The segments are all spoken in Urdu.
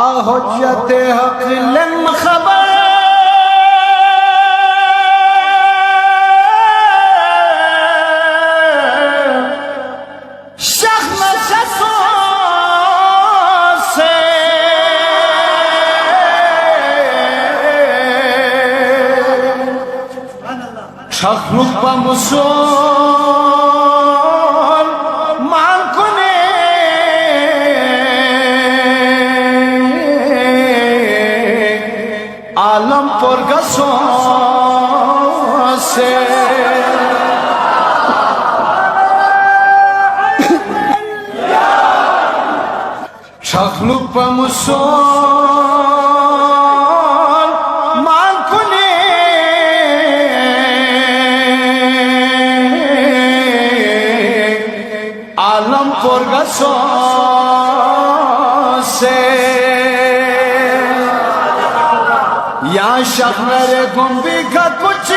حجت حق لم خبر شخم سسو سے شخلق و مسول مان کنے عالم پر گسوں سے شخلق و مسول مان کنے عالم پر گسوں سے یا شخر گنبی کا کچھ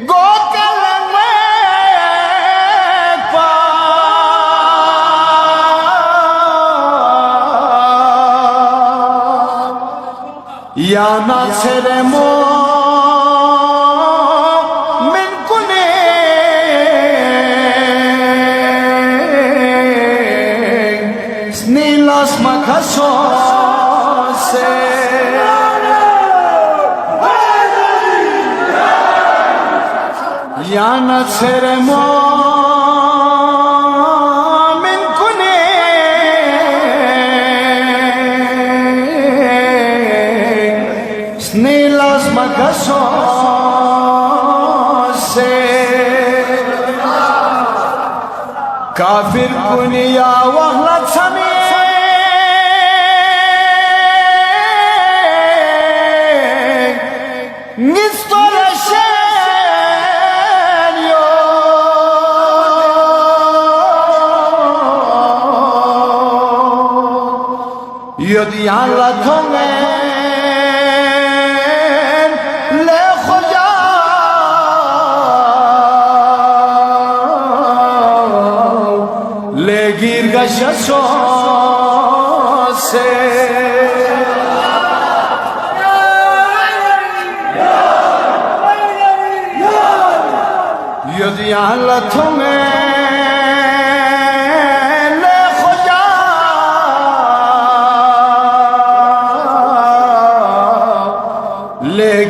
گو کلم پا یا ناصر مومن کنے نیلاس مکھسوں سے یا ناصر مومن کنے نیلاس مکھسوں سے کافر کنے یا وحلت سمی Yodi alla tongen le khoja le gir gashaso se Yodi alla tongen